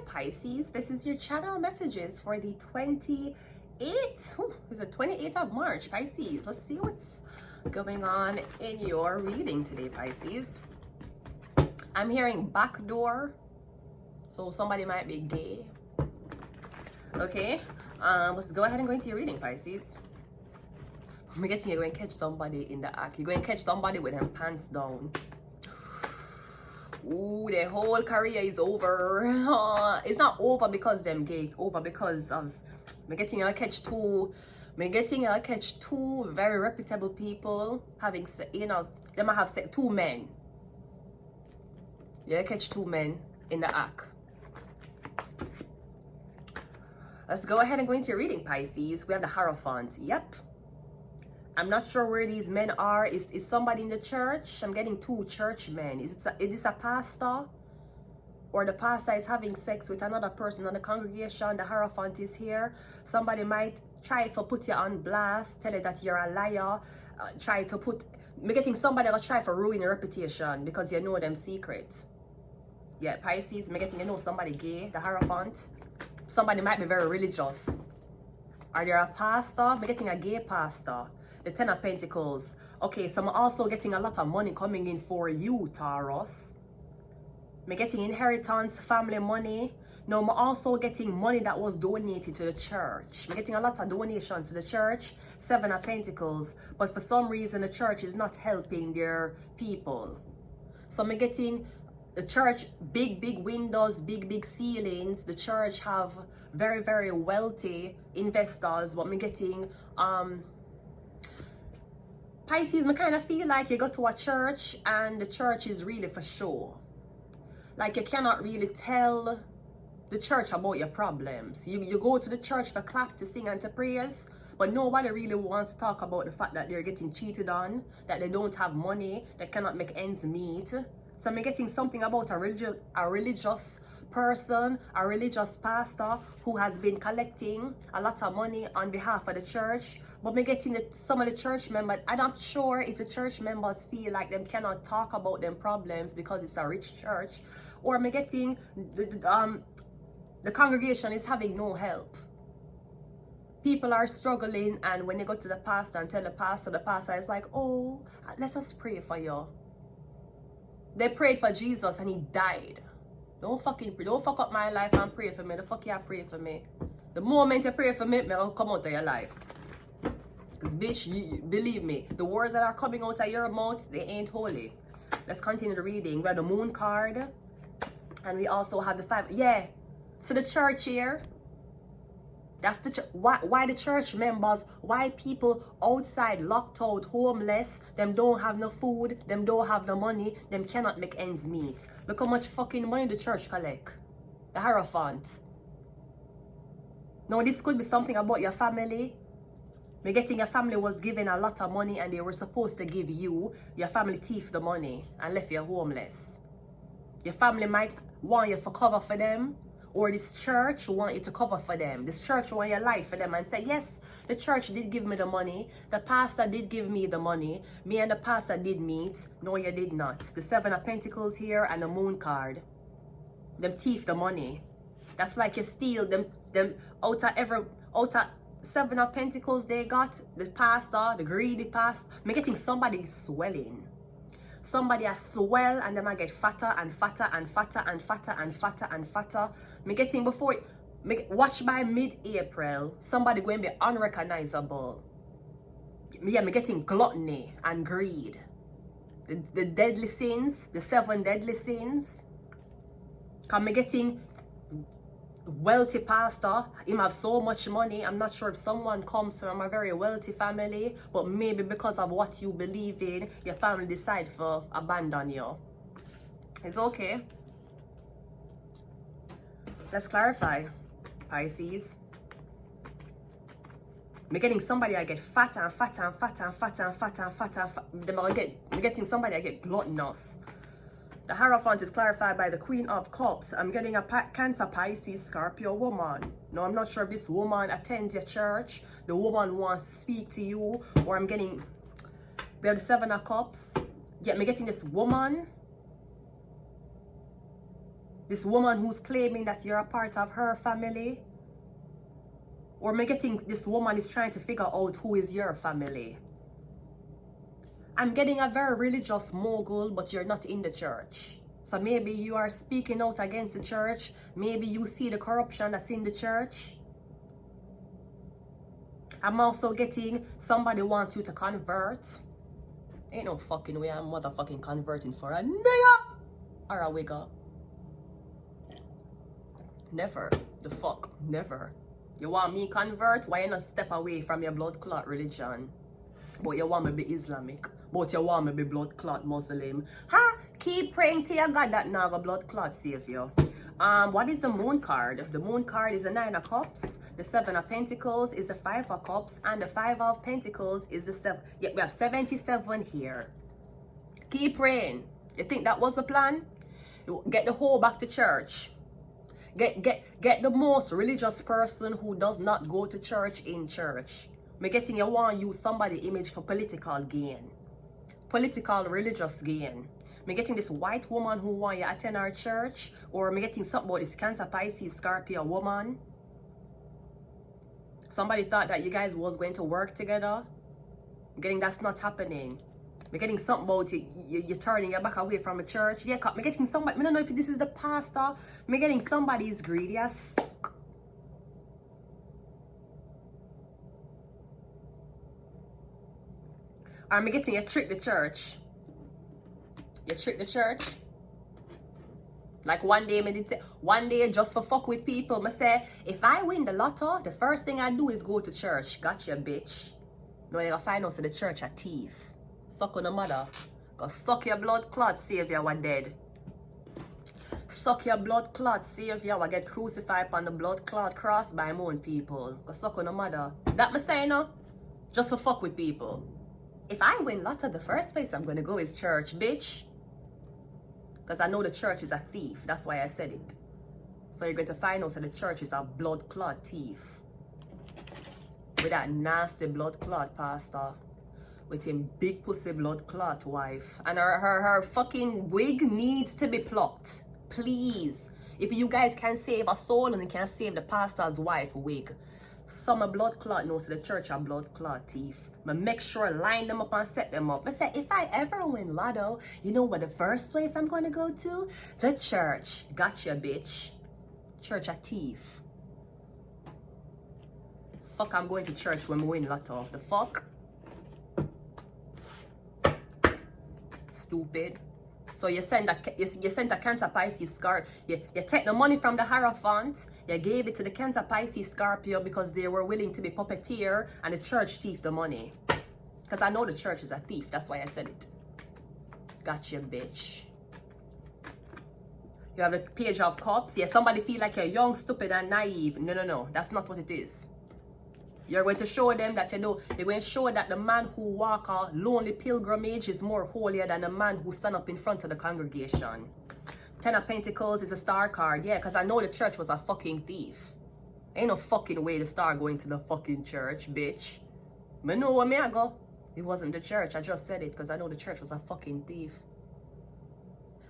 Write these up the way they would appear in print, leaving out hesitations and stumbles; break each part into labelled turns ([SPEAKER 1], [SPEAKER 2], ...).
[SPEAKER 1] Pisces. This is your channel messages for the 28th. Is it 28th of March, Pisces? Let's see what's going on in your reading today, Pisces. I'm hearing backdoor, so somebody might be gay. Okay, let's go ahead and go into your reading, Pisces. I'm guessing you're going to catch somebody in the act. You're going to catch somebody with them pants down. Ooh, their whole career is over. It's not over because them gay. It's over because of me getting you catch two. Me getting you catch two very reputable people having, you know, they might have two men. Yeah, catch two men in the act. Let's go ahead and go into your reading, Pisces. We have the Hierophant. Yep. I'm not sure where these men are. Is somebody in the church? I'm getting two church men. Is this a pastor? Or the pastor is having sex with another person in the congregation. The Hierophant is here. Somebody might try to put you on blast, tell you that you're a liar. Try to put... I'm getting somebody that will try to ruin your reputation because you know them secrets. Yeah, Pisces, I'm getting you know somebody gay, the Hierophant. Somebody might be very religious. Are there a pastor? I'm getting a gay pastor. The Ten of Pentacles. Okay, so I'm also getting a lot of money coming in for you, Taurus. I'm getting inheritance, family money. Now, I'm also getting money that was donated to the church. I'm getting a lot of donations to the church. Seven of Pentacles. But for some reason, the church is not helping their people. So I'm getting the church, big windows, big ceilings. The church have very wealthy investors. But I'm getting... Pisces, I kind of feel like you go to a church and the church is really for show. Like you cannot really tell the church about your problems. You go to the church for clap, to sing and to praise, but nobody really wants to talk about the fact that they're getting cheated on, that they don't have money, they cannot make ends meet. So I'm getting something about a religious person, a religious pastor who has been collecting a lot of money on behalf of the church. But I'm getting some of the church members, I'm not sure if the church members feel like them cannot talk about them problems because it's a rich church, or I'm getting the congregation is having no help. People are struggling, and when they go to the pastor and tell the pastor is like, oh, let us pray for you. They prayed for Jesus and he died. Don't fuck up my life and pray for me. The fuck you pray for me. The moment you pray for me, I'll come out of your life. Because bitch, believe me, the words that are coming out of your mouth, they ain't holy. Let's continue the reading. We have the Moon card. And we also have the Five. Yeah. So the church here. That's the why the church members, why people outside locked out, homeless, them don't have no food, them don't have no money, them cannot make ends meet. Look how much fucking money the church collect. The Hierophant. Now this could be something about your family. Me getting your family was given a lot of money and they were supposed to give you. Your family thief the money and left you homeless. Your family might want you to cover for them. Or this church want you to cover for them. This church want your life for them and say, yes, the church did give me the money. The pastor did give me the money. Me and the pastor did meet. No, you did not. The Seven of Pentacles here and the Moon card. Them thief the money. That's like you steal them out of Seven of Pentacles they got. The pastor, the greedy pastor. Me getting somebody swelling. Somebody has swell and them I get fatter and fatter and fatter and fatter and fatter and fatter. Me getting before watch by mid-April, somebody going to be unrecognizable. Yeah, me getting gluttony and greed. The deadly sins, the 7 deadly sins. Cause me getting wealthy pastor, him have so much money. I'm not sure if someone comes from a very wealthy family, but maybe because of what you believe in, your family decide to abandon you. It's okay. Let's clarify, Pisces. Me getting somebody I get fat and fat and fat and fat and fat and fat and fat. Me getting somebody I get gluttonous. The Hierophant is clarified by the Queen of Cups. I'm getting a Cancer, Pisces, Scorpio woman. Now, I'm not sure if this woman attends your church. The woman wants to speak to you. Or I'm getting... We have the 7 of Cups. Yeah, I'm getting this woman. This woman who's claiming that you're a part of her family. Or am I getting this woman is trying to figure out who is your family? I'm getting a very religious mogul, but you're not in the church. So maybe you are speaking out against the church. Maybe you see the corruption that's in the church. I'm also getting somebody wants you to convert. Ain't no fucking way I'm motherfucking converting for a nigga or a wigger. Never. The fuck. Never. You want me convert? Why you not step away from your blood clot religion? But you want me be Islamic. But you want me be blood clot Muslim. Ha! Keep praying to your God that now a blood clot save you. What is the moon card? The moon card is the 9 of cups. The 7 of pentacles is the 5 of cups. And the 5 of pentacles is the 7. Yeah, we have 77 here. Keep praying. You think that was the plan? Get the whole back to church. Get the most religious person who does not go to church in church. Me getting you want to use somebody image for political gain. Political religious gain. Me getting this white woman who want you attend our church. Or me getting something about this Cancer, Pisces, Scorpio woman. Somebody thought that you guys was going to work together. I'm getting that's not happening. Me getting something about you're turning your back away from a church. Yeah, me getting somebody, I don't know if this is the pastor. Me getting somebody is greedy as fuck. Or me getting you trick the church. You trick the church. Like one day just for fuck with people, me say, if I win the lotto, the first thing I do is go to church. Gotcha, bitch. No, you gonna find out in the church a thief. Suck on the mother. Go suck your blood clot, savior was dead. Suck your blood clot, savior will get crucified on the blood clot cross by my own people. Go suck on the mother. That me say no? Just for fuck with people. If I win lotto, the first place I'm gonna go is church, bitch. Because I know the church is a thief. That's why I said it. So you're going to find out that the church is a blood clot thief. With that nasty blood clot pastor. With him big pussy blood clot wife. And her fucking wig needs to be plucked. Please. If you guys can save a soul and you can save the pastor's wife wig. Some blood clot knows the church are blood clot thief. But make sure line them up and set them up. I say if I ever win lotto, you know what the first place I'm going to go to? The church. Gotcha, bitch. Church a thief. Fuck, I'm going to church when we win lotto. The fuck? Stupid. So you send a Cancer, Pisces, Scorpio. You take the money from the Hierophant. You gave it to the Cancer, Pisces, Scorpio because they were willing to be puppeteer, and the church thief the money. Because I know the church is a thief. That's why I said it. Gotcha, bitch. You have the Page of Cups. Yeah, somebody feel like you're young, stupid, and naive. No. That's not what it is. You're going to show them that, you know, you're going to show that the man who walk a lonely pilgrimage is more holier than the man who stand up in front of the congregation. 10 of Pentacles is a star card. Yeah, because I know the church was a fucking thief. Ain't no fucking way to start going to the fucking church, bitch. I know where I go. It wasn't the church. I just said it because I know the church was a fucking thief.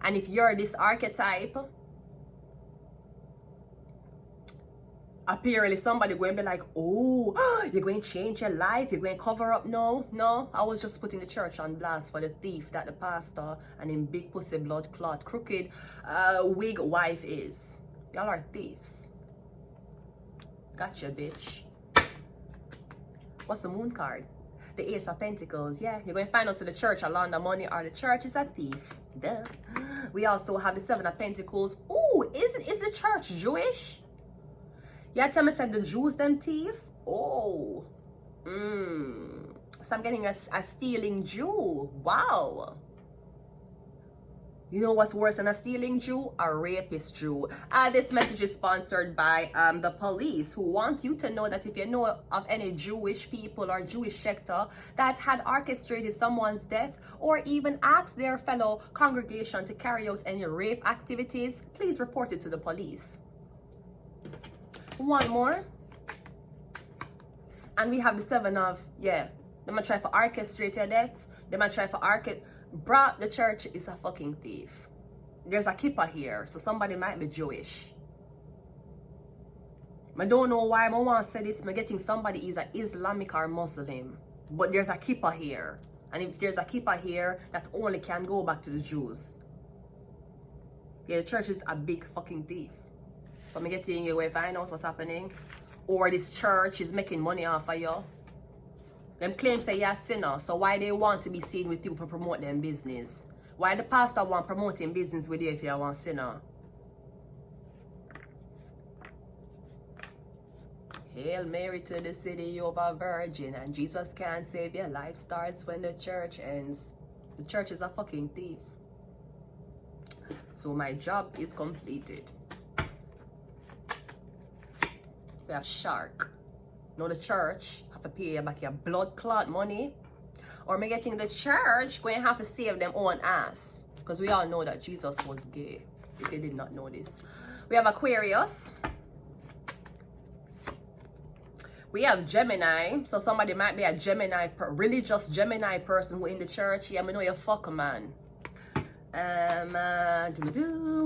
[SPEAKER 1] And if you're this archetype, apparently somebody going to be like, oh, you're going to change your life, you're going to cover up. No, I was just putting the church on blast for the thief that the pastor and him big pussy blood clot crooked wig wife is. Y'all are thieves. Gotcha, bitch. What's the moon card? The Ace of Pentacles. Yeah, you're going to find out to the church along the money or the church is a thief. Duh. We also have the 7 of Pentacles. Ooh, is the church Jewish? Yeah, tell me said the Jews them thief? Oh. So I'm getting a stealing Jew. Wow. You know what's worse than a stealing Jew? A rapist Jew. This message is sponsored by the police, who wants you to know that if you know of any Jewish people or Jewish sector that had orchestrated someone's death or even asked their fellow congregation to carry out any rape activities, please report it to the police. One more. And we have the 7 of, yeah, they might try for orchestrate your death. They might try for bruh, the church is a fucking thief. there's a kippah here, so somebody might be Jewish. I don't know why I want to say this. I'm getting somebody is an Islamic or Muslim. But there's a kippah here. And if there's a kippah here, that only can go back to the Jews. Yeah, the church is a big fucking thief. So I'm getting you where find out what's happening. Or this church is making money off of you. Them claim say you're a sinner. So why they want to be seen with you for promote them business? Why the pastor want promoting business with you if you're one sinner? Hail Mary to the city, you're a virgin, and Jesus can't save your life starts when the church ends. The church is a fucking thief. So my job is completed. We have shark. Now the church have to pay you back your blood clot money. Or me getting the church going to have to save them own ass. Because we all know that Jesus was gay. If you did not know this. We have Aquarius. We have Gemini, so somebody might be a Gemini, religious Gemini person who in the church. Yeah, I know you fuck man. We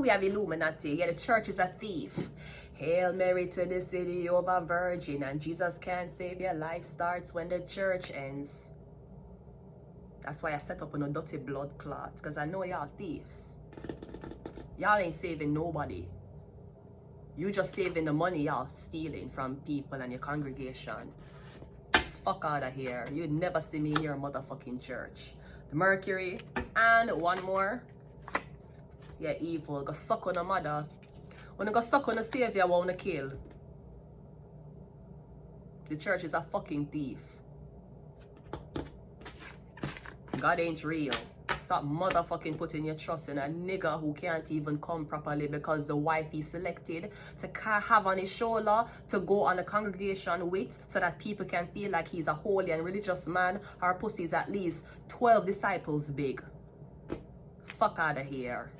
[SPEAKER 1] have Illuminati. Yeah, the church is a thief. Hail Mary to the city, you're a virgin, and Jesus can't save your life starts when the church ends. That's why I set up on a dirty blood clot, because I know y'all thieves. Y'all ain't saving nobody. You just saving the money y'all stealing from people and your congregation. Fuck out of here. You'd never see me in your motherfucking church. The Mercury. And one more. Yeah, evil. Go suck on a mother. When you go suck on a savior, I want to kill. The church is a fucking thief. God ain't real. Stop motherfucking putting your trust in a nigga who can't even come properly because the wife he selected to have on his shoulder to go on a congregation with so that people can feel like he's a holy and religious man. Her pussy is at least 12 disciples big. Fuck out of here.